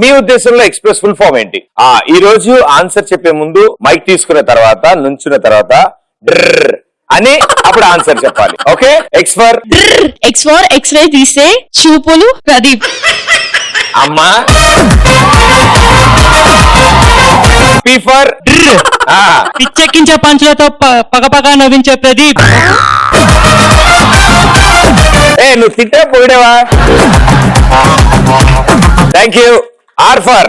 మీ ఉద్దేశంలో express full form ఏంటి? ఈ రోజు ఆన్సర్ చెప్పే ముందు మైక్ తీసుకున్న తర్వాత నుంచున్న తర్వాత డ్రర్ అని అప్పుడు ఆన్సర్ చెప్పాలి. ఓకే, ఎక్స్ ఫర్ ఎక్స్రే తీస్తే చూపులు ప్రదీప్. అమ్మా. పి ఫర్ పిచ్చెక్కించే పంచులతో పగపగా నవ్వించే ప్రదీప్. నువ్వు తిట్టా పోయిడవా? Thank you. R for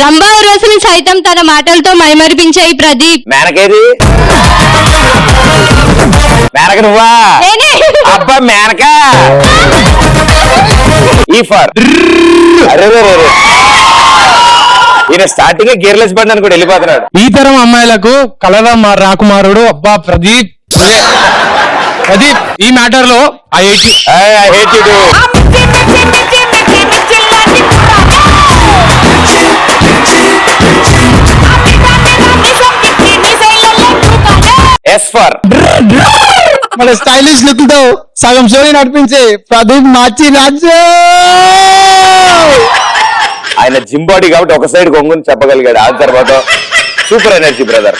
Rambha రోజుని సైతం తన మాటలతో మైమరిపించాయి ప్రదీప్. మేనకేది? మేనక నువ్వా? అబ్బా మేనక. ఈ ఫర్ అరే ఈయన స్టార్టింగ్ గేర్లెస్ బండి అని కూడా వెళ్ళిపోతున్నాడు. ఈ తరం అమ్మాయిలకు కలరా మా రాకుమారుడు. అబ్బా ప్రదీప్ ఈ మ్యాటర్ లో I hate you. As for మన స్టైలిష్ లుక్ తో సగం షోని నడిపించే ప్రదీప్ మాచి రాజు. ఆయన జిమ్ బాడీ కాబట్టి ఒక సైడ్ కొంగుని చెప్పగలిగాడు. ఆ తర్వాత super energy brother.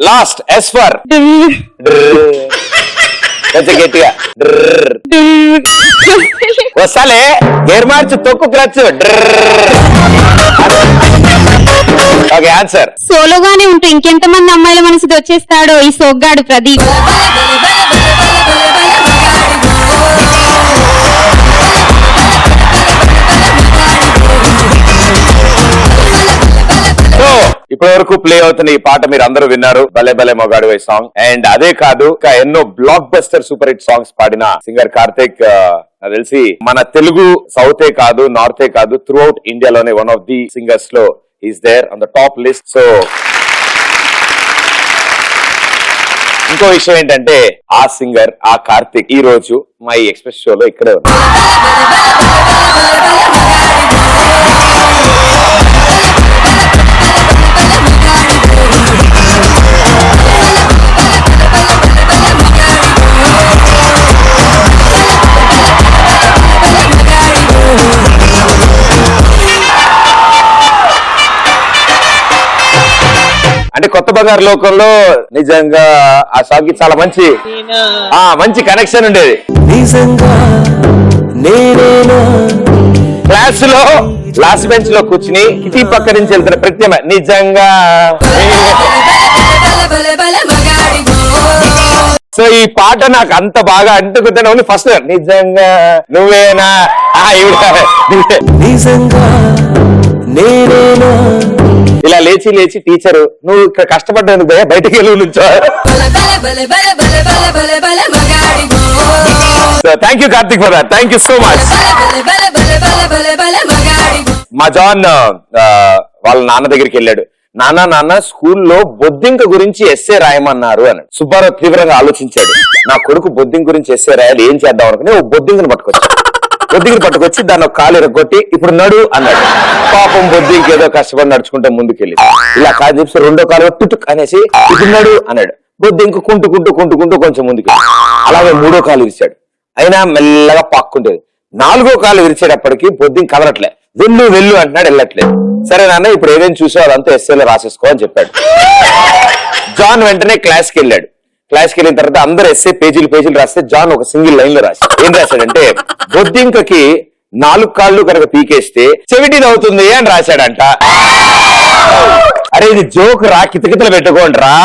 Last as for గట్టిగా వస్తాలే. గేర్ మార్చి తొక్కు క్లచ్. Okay, answer. సోలోగానే ఉంటూ ఇంకెంతమంది అమ్మాయిల మనసుకి వచ్చేస్తాడో ఈ సోగ్గాడు ప్రదీప్. ఇప్పటి వరకు ప్లే అవుతున్న ఈ పాట మీరు అందరూ విన్నారు, భలే భలే మొగాడువై సాంగ్. అండ్ అదే కాదు, ఇంకా ఎన్నో blockbuster super hit songs పాడిన సింగర్ కార్తిక్ నాకు తెలిసి మన తెలుగు సౌతే కాదు, నార్తే కాదు, త్రూ అవుట్ ఇండియాలోనే వన్ ఆఫ్ ది సింగర్స్ లో is there on the top list. So ఇంకో విషయం ఏంటంటే ఆ సింగర్ ఆ కార్తిక్ ఈ రోజు మా ఈ ఎక్స్ప్రెస్ షోలో ఇక్కడే ఉన్నారు. అంటే కొత్త బంగారు లోకంలో నిజంగా ఆ సాంగ్ కి చాలా మంచి కనెక్షన్ ఉండేది. క్లాస్ లో లాస్ట్ బెంచ్ లో కూర్చుని ఇటీ పక్క నుంచి వెళ్తున్న ప్రత్యేక నిజంగా. సో ఈ పాట నాకు అంత బాగా అంటుకుంటాను. ఓన్లీ ఫస్ట్ నిజంగా నువ్వేనా ఇలా లేచి లేచి టీచరు నువ్వు ఇక్కడ కష్టపడ్డాను భయ బయటకు వెళ్ళి నుంచో. Thank you Karthik for that. Thank you so much. మా జాన్ వాళ్ళ నాన్న దగ్గరికి వెళ్ళాడు. నాన్న స్కూల్లో బొద్దింక గురించి ఎస్సే రాయమన్నారు అని. సుబ్బారావు తీవ్రంగా ఆలోచించాడు. నా కొడుకు బొద్దింక గురించి ఎస్సే రాయాలి, ఏం చేద్దాం అనుకుని ఓ బొద్దింకను పట్టుకొచ్చి దాన్ని ఒక కాలు ఎరగొట్టి ఇప్పుడు నడు అన్నాడు. పాపం బొద్దింక ఏదో కష్టపడి నడుచుకుంటే ముందుకెళ్ళి ఇలా కాలు చెప్పి రెండో కాలు టుటుక్ అనేసి ఇప్పుడు నడు అన్నాడు. బొద్దింక కుంటుకుంటూ కొంచెం ముందుకెళ్ళి అలాగే మూడో కాలు విరిచాడు. అయినా మెల్లగా పాక్కుంటేది. నాలుగో కాలు విరిచేటప్పటికి బొద్దింక కదలట్లే. వెళ్ళు అంటున్నాడు, వెళ్ళట్లేదు. సరే నాన్న ఇప్పుడు ఏదైనా చూసో అదంతా ఎస్ఏలో రాసేసుకో అని చెప్పాడు. జాన్ వెంటనే క్లాస్కి వెళ్ళాడు. క్లాస్కి వెళ్ళిన తర్వాత అందరు ఎస్ఏ పేజీలు రాస్తే జాన్ ఒక సింగిల్ లైన్ లో రాశాడు. ఏం రాశాడంటే బొద్దింకకి 4 కాళ్ళు కనుక పీకేస్తే చెవిటిది అవుతుంది అని రాశాడంట. అరే ఇది జోక్ రా, కితకితలు పెట్టుకోండి రా.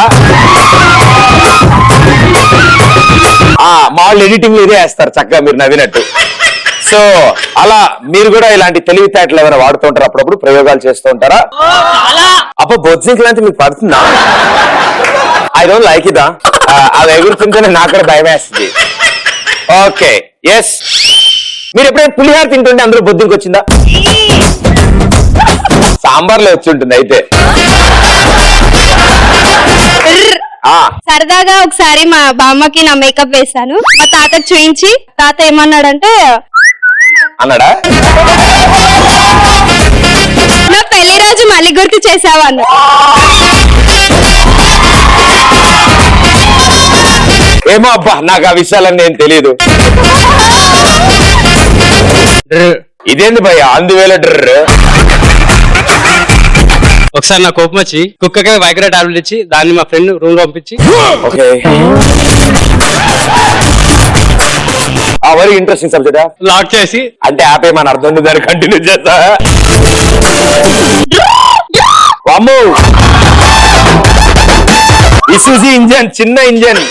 మా వాళ్ళు ఎడిటింగ్ లో ఇదే వేస్తారు చక్కగా మీరు నవ్వినట్టు. సో అలా మీరు కూడా ఇలాంటి తెలివితేటలు ఏమైనా వాడుతుంటారా? అప్పుడప్పుడు ప్రయోగాలు చేస్తూ ఉంటారా? అప్ప బొద్దింక లాంటి మీకు పడుతుందా? ఐ డోంట్ లైక్ ఇదా. అది ఎగురుతుంటేనే నాకు కూడా భయం వేస్తుంది. Okay, yes. మీరు ఎప్పుడైనా పులిహార తింటుంటే అందులో బొద్దింక వచ్చిందా? సాంబార్లో వచ్చి ఉంటుంది అయితే. సరదాగా ఒకసారి మా బామ్మకి నా మేకప్ వేసాను. మా తాతకు చూయించి తాత ఏమన్నాడంటే అన్నాడా నా పెళ్లి రోజు మళ్ళీ గుర్తు చేసావా? ఏమో అబ్బా నాకు ఆ విషయాలన్నీ ఏం తెలియదు. ఇదేంది భయ్య అందువేళ డ్రర్? ఒకసారి నా కోపం వచ్చి కుక్కకి వైగ్రా టాబ్లెట్ ఇచ్చి దాన్ని మా ఫ్రెండ్ రూమ్ లో పంపించి ఓకే ఆ వెరీ ఇంట్రెస్టింగ్ సబ్జెక్ట్. లాక్ చేసి అంటే ఆపేమని అర్థం ఉంది, దాన్ని కంటిన్యూ చేస్తా. వామ్మో ఇసుజీ ఇంజన్, చిన్న ఇంజన్.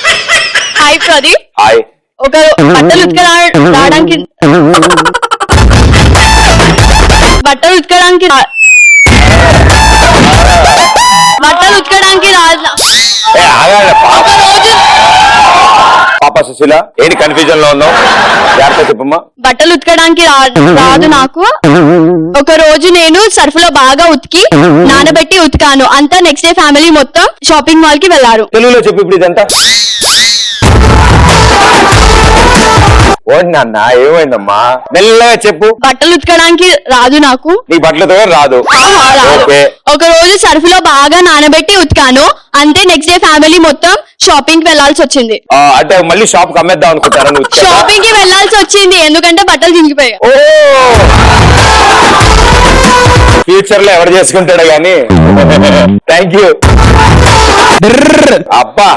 హాయ్ ప్రదీప్. హాయ్. ఒక బట్టలు ఉతకడానికి బట్టలు ఉతకడానికి రాదు. ఏ ఆగాలి పాప సుశీల, ఏంటి కన్ఫ్యూజన్ లో ఉన్నావు? జాగ్రత్త చెప్పమ్మా. బట్టలు ఉతకడానికి రాదు నాకు. ఒక రోజు నేను సర్ఫ్ లో బాగా ఉతికి నానబెట్టి ఉతికాను. అంతా నెక్స్ట్ డే ఫ్యామిలీ మొత్తం షాపింగ్ మాల్ కి వెళ్లారు. తెలుగులో చెప్పు ఇప్పుడు ఇదంతా. ఓడి నాన్న ఏమైందమ్మా? మెల్లగా చెప్పు. బట్టలు ఉతకడానికి రాదు నాకు. నీ బట్టలతో రాదు. ఓకే. ఒక రోజు సర్ఫ్ లో బాగా నానబెట్టి ఉతికాను. అంతే నెక్స్ట్ డే ఫ్యామిలీ మొత్తం షాపింగ్ కి వెళ్లాల్సి వచ్చింది. అంటే మళ్ళీ షాప్ కి అమ్మేద్దాం అనుకుంటారా నువ్వు? షాపింగ్ కి వెళ్లాల్సి వచ్చింది ఎందుకంటే బట్టలు చింగిపోయాయి. ఓ ఫ్యూచర్ లో ఎవరు చేసుకుంటాడో గాని. Thank you. అబ్బా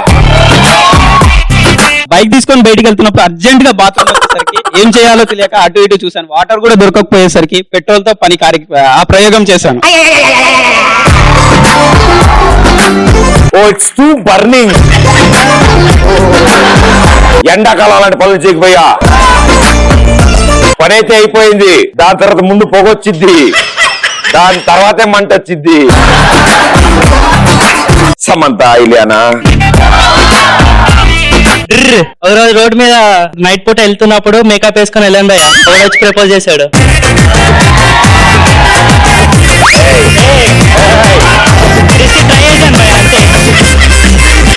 బైక్ తీసుకొని బయటికి వెళ్తున్నప్పుడు అర్జెంట్ గా బాత్రూమ్ వచ్చేసరికి ఏం చేయాలో తెలియక అటు ఇటు చూసాను. వాటర్ కూడా దొరకకపోయేసరికి పెట్రోల్ తో ఆ ప్రయోగం చేశాను. Oh it's too burning. ఎండాకాలం అలాంటి పనులు చేయకపోయా పని అయితే అయిపోయింది. దాని తర్వాత ముందు పొగొచ్చిద్ది, దాని తర్వాతే మంట వచ్చిద్ది. సమంత ఇలియానా ఒక రోజు రోడ్ మీద నైట్ పూట వెళ్తున్నప్పుడు మేకప్ వేసుకొని వెళ్ళాను భయ్య. ఎవరు వచ్చి ప్రపోజ్ చేశాడు.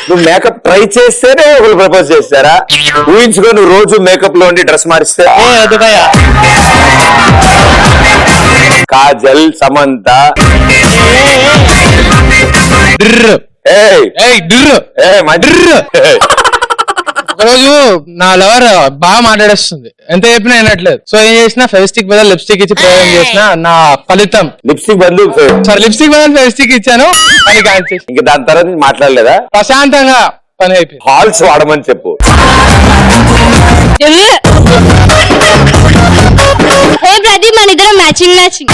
నువ్వు మేకప్ ట్రై చేస్తేనే ఒకరు ప్రపోజ్ చేస్తారా? ఊహించుకో నువ్వు రోజు మేకప్ లో ఉండి డ్రెస్ మారిస్తే. వద్దు భయ్య. కాజల్, సమంత. ఒకరోజు నా లవర్ బాగా మాట్లాడేస్తుంది, ఎంత చెప్పినా వినట్లేదు. సో ఏం చేసినా ఫెవిస్టిక్ బదులు లిప్స్టిక్ ఇచ్చి ప్రయోగం చేసిన. నా ఫలితం లిప్స్టిక్ బదులు సారీ లిప్స్టిక్ బదులు ఫెవిస్టిక్ ఇచ్చాను. పని కాల్చేసి ఇంకా దాని తర్వాత మాట్లాడలేదా? ప్రశాంతంగా పని అయిపోయింది. హాల్స్ వాడమని చెప్పు. హే ప్రదీప్ మన ఇద్దరం మ్యాచింగ్.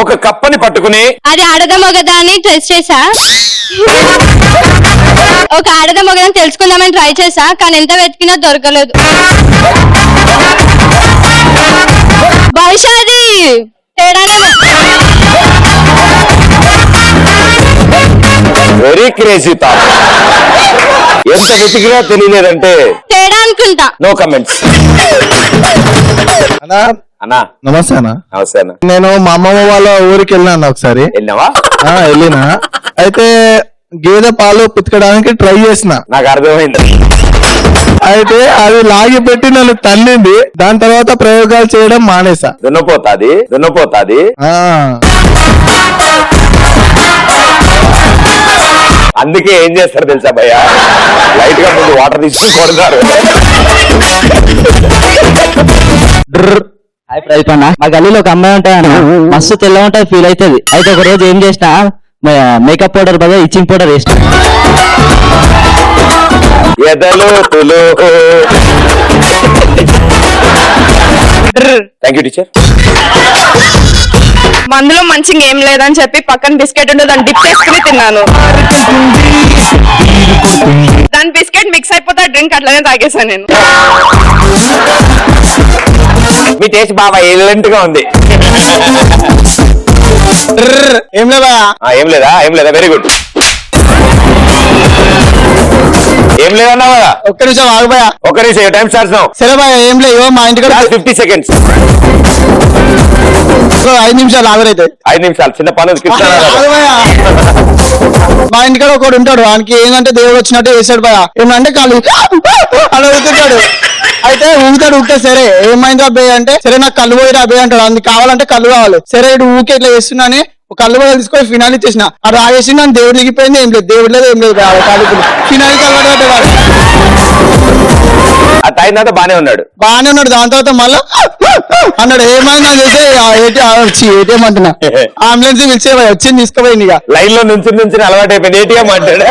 ఒక కప్పని పట్టుకొని అది ఆడదా మగదా అని టెస్ట్ చేసా. ఒక ఆడదా మగదని తెలుసుకుందామని ట్రై చేసా, కానీ ఎంత వెతికినా దొరకలేదు. బహుశా అది తేడానే. Very crazy thought. ఎంత వెతికినా తెలియలేదంటే తేడా అనుకుంటా. No comments. అన్నా నమస్తే అన్న. నమస్తే అన్న. నేను మా అమ్మమ్మ వాళ్ళ ఊరికి వెళ్ళినా ఒకసారి. వెళ్ళినావా? వెళ్ళినా. అయితే గేదె పాలు పితకడానికి ట్రై చేసిన. నాకు అర్థమైంది. అయితే అది లాగి పెట్టి నన్ను తన్నింది. దాని తర్వాత ప్రయోగాలు చేయడం మానేసా. దున్నపోతాది. అందుకే ఏం చేస్తారు తెలుసా భయ్య, లైట్ గా ముందు వాటర్ తీసుకుని కొడతారు. ప్రదీప్ అన్న, మా గల్లీలో ఒక అమ్మాయి ఉంటాయి అన్న, మస్తు తెల్ల ఉంటాయి ఫీల్ అవుతుంది. అయితే ఒక రోజు ఏం చేసినా మేకప్ పౌడర్ బదులు ఇచ్చింగ్ పౌడర్ వేసిన. Thank you teacher. మందులో మంచిగా ఏం లేదని చెప్పి పక్కన బిస్కెట్ ఉంటే దాన్ని డిప్ చేసుకుని తిన్నాను. దాని బిస్కెట్ మిక్స్ అయిపోతే డ్రింక్ అట్లనే తాగేసాను నేను. మీ టేస్ట్ బాగా ఎలిగెంట్ గా ఉంది. ఏం లేదా? ఏం లేదా? Very good. ఏం ఏం లేదన్నావు కదా, ఒక్క నిమిషం ఆగుబోయా. ఒక నిమిషం టైం స్టార్ట్స్ నౌ. సరే భయ ఏం లేవు మా ఇంటికి 50 seconds. 5 నిమిషాలు ఆగురైతే 5 నిమిషాలు చిన్న పని ఉంది, మా ఇంటికాడ ఒకడు ఉంటాడు, వానికి ఏంటంటే దేవుడు వచ్చినట్టు వేసాడు భయ. ఏమంటే కాళ్ళు అలా ఊగుతుంటాడు. అయితే ఊగుతా సరే ఏమైంది అబ్బాయి అంటే, సరే నాకు కళ్ళు పోయి అబ్బాయి అంటాడు. అందుకు కావాలంటే కళ్ళు కావాలి. సరే ఇటు ఊకే ఇట్లా చేస్తున్నానే ఒక కళ్ళు పోయి తీసుకొని ఫినాయిల్ ఇచ్చేసిన. అది ఆగేసి నన్ను దేవుడు దిగిపోయింది. ఏం లేదు దేవుడు లేదు ఏం లేదు కాళ్ళు ఫినాయిల్ కలవాడు కట్టేవాడు. ఆ టైం తర్వాత బానే ఉన్నాడు. దాని తర్వాత మళ్ళా అన్నాడు ఏమైనా చేసే ఏటీఎం అంటున్నా. అంబులెన్స్ పిలిచే వచ్చింది తీసుకుపోయింది. ఇక లైన్ లో నుంచి అలవాటు అయిపోయింది. ఏటీఎం అంటాడు.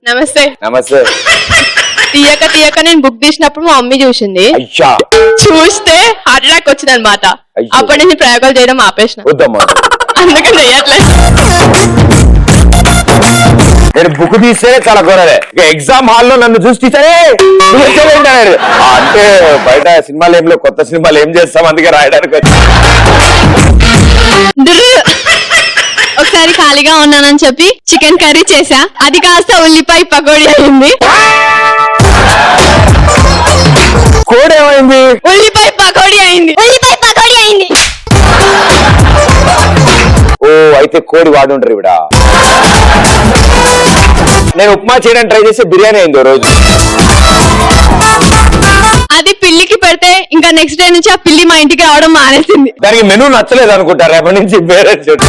నమస్తే. నమస్తే. తీయక నేను బుక్ తీసినప్పుడు మా మమ్మీ చూసింది. అయ్యా చూస్తే హార్ట్ అటాక్ వచ్చింది అనమాట. అయ్యో. అప్పటి నుంచి ప్రయోగాలు చేయడం ఆపేసిన. వద్దమ్మా, అందుకని చేయట్లేదు. నేను బుక్ తీస్తే చాలా గొడవలే. ఇక ఎగ్జామ్ హాల్లో నన్ను చూసి తీసారే అంటే బయట సినిమాలు ఏం లేవు, కొత్త సినిమాలు ఏం చేస్తాం, అందుకే రాయడానికి వచ్చి. ఒకసారి ఖాళీగా ఉన్నానని చెప్పి చికెన్ కర్రీ చేసా, అది కాస్త ఉల్లిపాయ పకోడీ అయింది. కోడ్ ఏమైంది? ఉల్లిపాయ పకోడీ అయింది. ఓ అయితే కోడి వాడుంటారు ఇవిడ. నేను ఉప్మా చేయడానికి ట్రై చేస్తే బిర్యానీ అయింది ఓ రోజు. అది పిల్లికి పెడితే ఇంకా నెక్స్ట్ డే నుంచి ఆ పిల్లి మా ఇంటికి రావడం మానేసింది. దానికి మెనూ నచ్చలేదు అనుకుంటారు, రేపటి నుంచి వేరే చోటు.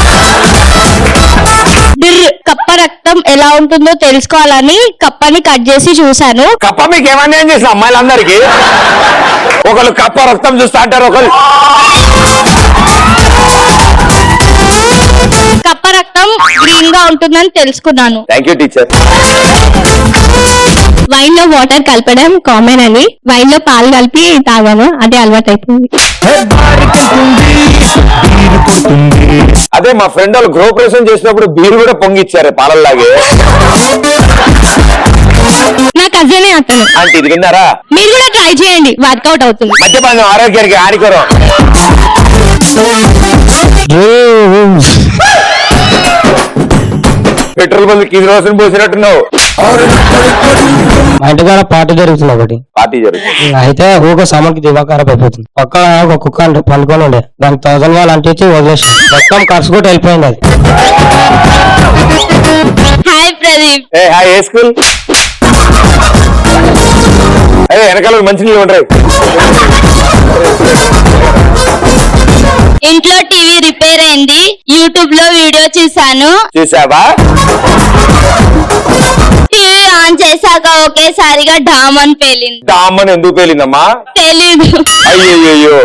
కప్ప రక్తం ఎలా ఉంటుందో తెలుసుకోవాలని కప్పని కట్ చేసి చూశాను. కప్ప మీకు ఏమన్నా ఏం చేసిన అమ్మాయిలందరికీ? ఒకళ్ళు కప్ప రక్తం చూస్తా అంటారు, ఒకళ్ళు కప్ప రక్తం గ్రీన్ గా ఉంటుందని తెలుసుకున్నాను. Thank you teacher. వైన్ లో వాటర్ కలపడం కామన్ అని వైన్ లో పాలు కలిపి తాగాను, అదే అలవాటు అయిపోయింది. అదే మా ఫ్రెండ్ వాళ్ళు గృహప్రవేశం చేసినప్పుడు బీరు కూడా పొంగిచ్చారు పాలల్లాగే. నా కజినే అతను. అంటే ఇది విన్నారా? మీరు కూడా ట్రై చేయండి, వర్కౌట్ అవుతుంది. మద్యపానం ఆరోగ్యానికి హానికరం. పెట్రోల్ బంక్ ఇది రోజున పోసినట్టున్నావు. మా ఇంటి దగ్గర పార్టీ జరుగుతుంది ఒకటి. పార్టీ జరుగుతుంది. అయితే ఊక సామాన్కి దివాకారం అయిపోతుంది. పక్కన ఒక కుక్క పనుకొని ఉండే, దానికి 1000 వాళ్ళు అంటించి వదిలేసి మొత్తం ఖర్చు కూడా వెళ్ళిపోయింది అది. హాయ్ ప్రదీప్. ఏ హాయ్, ఏ స్కూల్? అదే వెనకాల మంచి నీళ్ళు ఉంటాయి. ఇంట్లో టీవీ రిపేర్ అయింది, యూట్యూబ్ లో వీడియో చూసాను. చూసావా? టీవీ ఆన్ చేశాక ఒకేసారిగా డామ్ అని పేలింది. దామ్మని ఎందుకు పేలిందమ్మా? తెలీదు. అయ్యో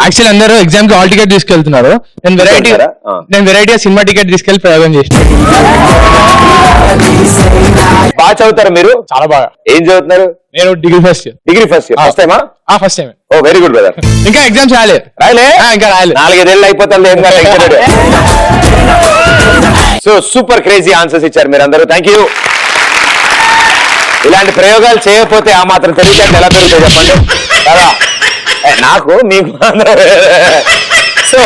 యాక్చువల్లీ అందరూ ఎగ్జామ్ కి హాల్ టికెట్ తీసుకెళ్తున్నారు. నేను వెరైటీ సినిమా టికెట్ తీసుకెళ్లి ప్రయోగం చేసిన. బాగా చదువుతారా మీరు? చాలా బాగా. ఏం చదువుతున్నారు? నేను degree first year. Degree first year. First టైమా? First time. Oh very good brother. ఇంకా ఎగ్జామ్స్ రాలేదు. రాయలే? ఇంకా రాలేదు. 4-5 ఏళ్ళు అయిపోతుంది ఏం కాదు. సో సూపర్ క్రేజీ ఆన్సర్స్ ఇచ్చారు మీరందరూ. Thank you. ఇలాంటి ప్రయోగాలు చేయకపోతే ఆ మాత్రం తెలియక ఎలా పెరుగుతాయి చెప్పండి కదా. నాకు మీకు సో